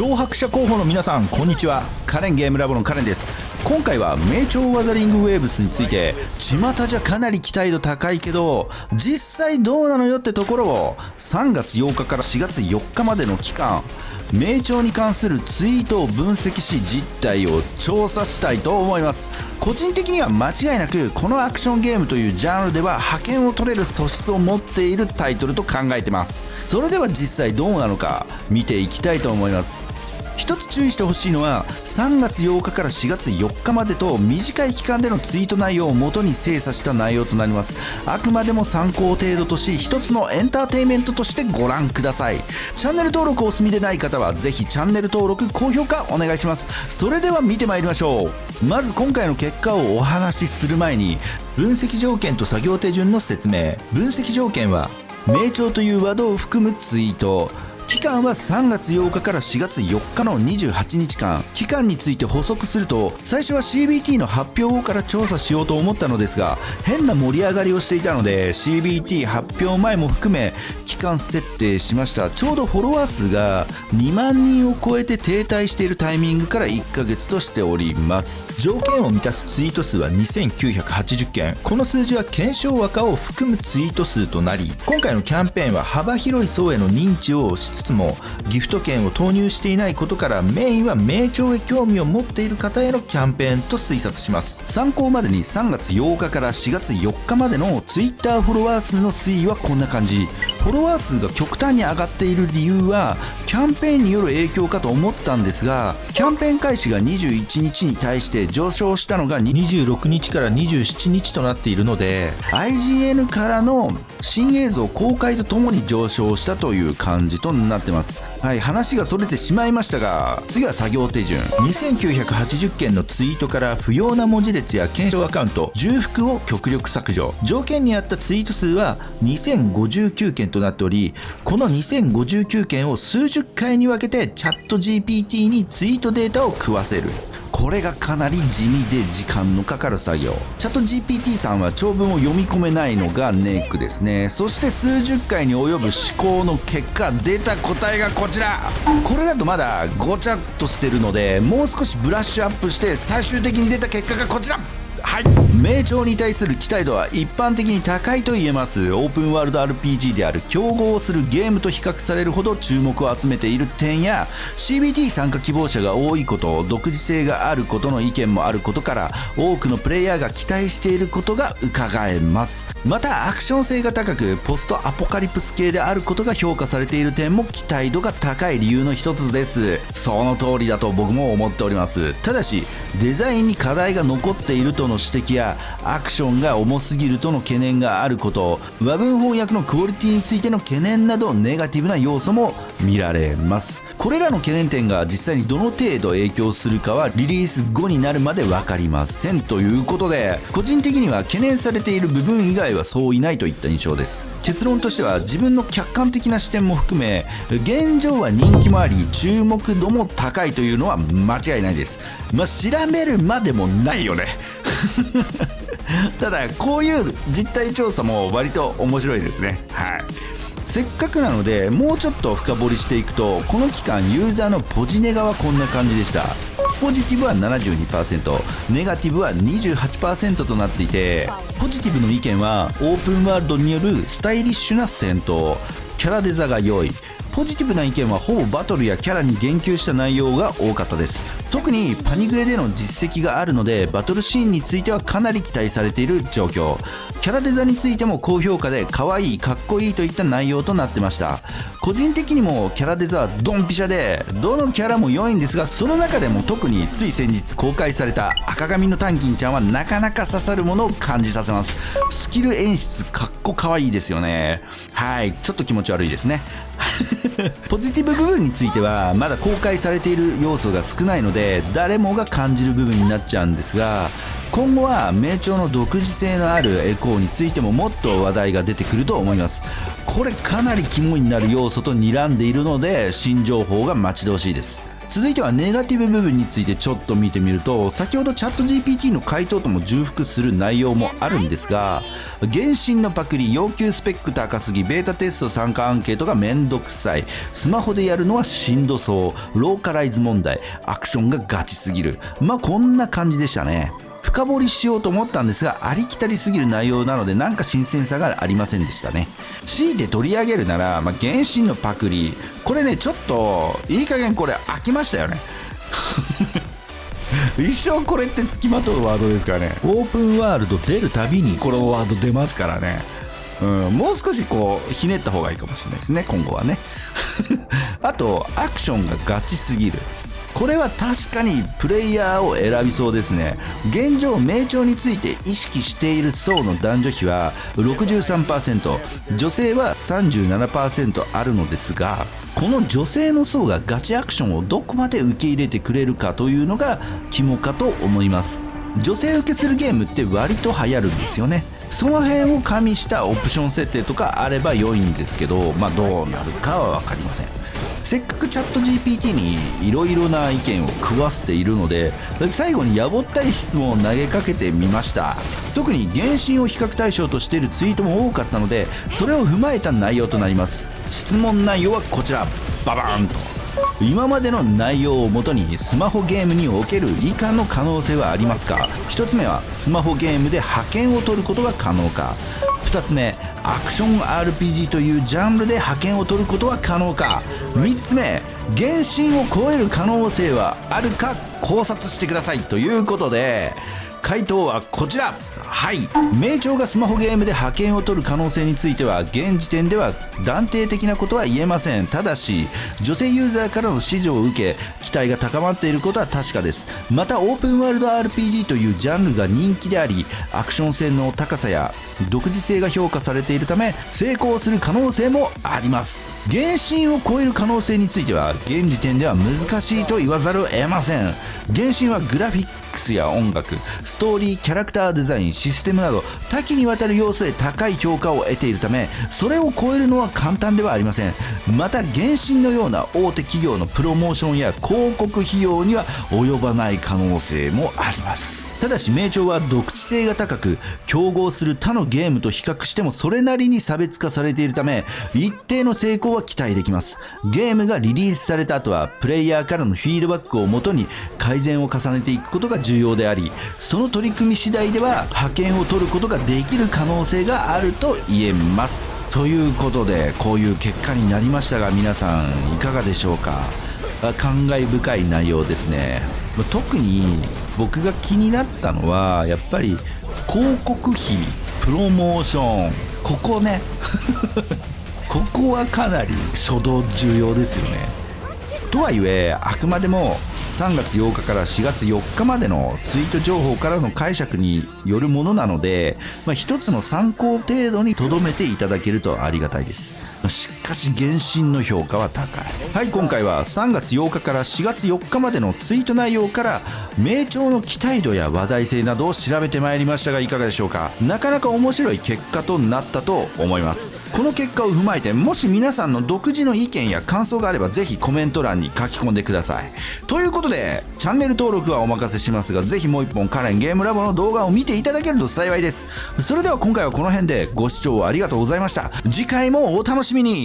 漂白者候補の皆さん、こんにちは。カレンゲームラボのカレンです。今回は名調ワザリングウェーブスについて、巷じゃかなり期待度高いけど実際どうなのよってところを3月8日から4月4日までの期間、名調に関するツイートを分析し実態を調査したいと思います。個人的には間違いなくこのアクションゲームというジャンルでは覇権を取れる素質を持っているタイトルと考えてます。それでは実際どうなのか見ていきたいと思います。一つ注意してほしいのは3月8日から4月4日までと短い期間でのツイート内容を元に精査した内容となります。あくまでも参考程度とし一つのエンターテインメントとしてご覧ください。チャンネル登録をお済みでない方はぜひチャンネル登録高評価お願いします。それでは見てまいりましょう。まず今回の結果をお話しする前に分析条件と作業手順の説明。分析条件は名調というワードを含むツイート、期間は3月8日から4月4日の28日間。期間について補足すると、最初は CBT の発表後から調査しようと思ったのですが変な盛り上がりをしていたので CBT 発表前も含め期間設定しました。ちょうどフォロワー数が2万人を超えて停滞しているタイミングから1ヶ月としております。条件を満たすツイート数は2980件。この数字は検証枠を含むツイート数となり、今回のキャンペーンは幅広い層への認知をしつつもギフト券を投入していないことからメインは名調へ興味を持っている方へのキャンペーンと推察します。参考までに3月8日から4月4日までの Twitter フォロワー数の推移はこんな感じ。フォロワー数が極端に上がっている理由はキャンペーンによる影響かと思ったんですが、キャンペーン開始が21日に対して上昇したのが26日から27日となっているので IGN からの新映像公開とともに上昇したという感じとなってます。はい、話がそれてしまいましたが、次は作業手順。2980件のツイートから不要な文字列や検証アカウント、重複を極力削除。条件に合ったツイート数は2059件となっており、この2059件を数十回に分けてチャット GPT にツイートデータを食わせる。これがかなり地味で時間のかかる作業。チャット GPT さんは長文を読み込めないのがネックですね。そして数十回に及ぶ試行の結果出た答えがこちら。これだとまだごちゃっとしてるのでもう少しブラッシュアップして最終的に出た結果がこちら。はい、名調に対する期待度は一般的に高いと言えます。オープンワールド RPG である競合するゲームと比較されるほど注目を集めている点や CBT 参加希望者が多いこと、独自性があることの意見もあることから多くのプレイヤーが期待していることが伺えます。またアクション性が高くポストアポカリプス系であることが評価されている点も期待度が高い理由の一つです。その通りだと僕も思っております。ただしデザインに課題が残っているとの指摘やアクションが重すぎるとの懸念があること、和文翻訳のクオリティについての懸念などネガティブな要素も見られます。これらの懸念点が実際にどの程度影響するかはリリース後になるまで分かりませんということで、個人的には懸念されている部分以外はそういないといった印象です。結論としては自分の客観的な視点も含め現状は人気もあり注目度も高いというのは間違いないです。調べるまでもないよねただこういう実態調査も割と面白いですね。はい、せっかくなのでもうちょっと深掘りしていくと、この期間ユーザーのポジネガはこんな感じでした。ポジティブは 72%、 ネガティブは 28% となっていて、ポジティブの意見はオープンワールドによるスタイリッシュな戦闘、キャラデザが良い。ポジティブな意見はほぼバトルやキャラに言及した内容が多かったです。特にパニグレでの実績があるのでバトルシーンについてはかなり期待されている状況。キャラデザについても高評価で可愛いかっこいいといった内容となってました。個人的にもキャラデザはドンピシャでどのキャラも良いんですが、その中でも特につい先日公開された赤髪のタンキンちゃんはなかなか刺さるものを感じさせます。スキル演出かっこ可愛いですよね。はい、ちょっと気持ち悪いですねポジティブ部分についてはまだ公開されている要素が少ないので誰もが感じる部分になっちゃうんですが、今後は名調の独自性のあるエコーについてももっと話題が出てくると思います。これかなり肝になる要素と睨んでいるので新情報が待ち遠しいです。続いてはネガティブ部分についてちょっと見てみると、先ほどチャット GPT の回答とも重複する内容もあるんですが、原神のパクリ、要求スペック高すぎ、ベータテスト参加アンケートがめんどくさい、スマホでやるのはしんどそう、ローカライズ問題、アクションがガチすぎる。こんな感じでしたね。深掘りしようと思ったんですが、ありきたりすぎる内容なのでなんか新鮮さがありませんでしたね。強いて取り上げるなら、原神のパクリ、これねちょっといい加減これ飽きましたよね。一生これって付きまとうワードですからね。オープンワールド出るたびにこのワード出ますからね。もう少しひねった方がいいかもしれないですね、今後はね。あとアクションがガチすぎる。これは確かにプレイヤーを選びそうですね。現状名調について意識している層の男女比は 63%、 女性は 37% あるのですが、この女性の層がガチアクションをどこまで受け入れてくれるかというのが肝かと思います。女性受けするゲームって割と流行るんですよね。その辺を加味したオプション設定とかあれば良いんですけど、どうなるかは分かりません。せっかくチャット GPT にいろいろな意見を食わせているので、最後にやぼったい質問を投げかけてみました。特に原神を比較対象としているツイートも多かったので、それを踏まえた内容となります。質問内容はこちら、ババーンと。今までの内容をもとにスマホゲームにおける以下の可能性はありますか。1つ目はスマホゲームで覇権を取ることが可能か。2つ目、アクション RPG というジャンルで覇権を取ることは可能か。3つ目、原神を超える可能性はあるか考察してくださいということで、回答はこちら。はい、名調がスマホゲームで覇権を取る可能性については現時点では断定的なことは言えません。ただし女性ユーザーからの支持を受け期待が高まっていることは確かです。またオープンワールド RPG というジャンルが人気であり、アクション性の高さや独自性が評価されているため成功する可能性もあります。原神を超える可能性については現時点では難しいと言わざるを得ません。原神はグラフィックスや音楽、ストーリー、キャラクターデザイン、システムなど多岐にわたる要素で高い評価を得ているため、それを超えるのは簡単ではありません。また原神のような大手企業のプロモーションや広告費用には及ばない可能性もあります。ただし名調は独自性が高く、競合する他のゲームと比較してもそれなりに差別化されているため一定の成功は期待できます。ゲームがリリースされた後はプレイヤーからのフィードバックをもとに改善を重ねていくことが重要であり、その取り組み次第では覇権を取ることができる可能性があると言えます。ということでこういう結果になりましたが、皆さんいかがでしょうか。感慨深い内容ですね。特に僕が気になったのはやっぱり広告費、プロモーション、ここねここはかなり初動重要ですよね。とはいえあくまでも3月8日から4月4日までのツイート情報からの解釈によるものなので、一つの参考程度に留めていただけるとありがたいです。しかし原神の評価は高い。はい、今回は3月8日から4月4日までのツイート内容から名調の期待度や話題性などを調べてまいりましたがいかがでしょうか。なかなか面白い結果となったと思います。この結果を踏まえてもし皆さんの独自の意見や感想があればぜひコメント欄に書き込んでください。ということでチャンネル登録はお任せしますが、ぜひもう一本カレンゲームラボの動画を見ていただけると幸いです。それでは今回はこの辺でご視聴ありがとうございました。次回もお楽しみに。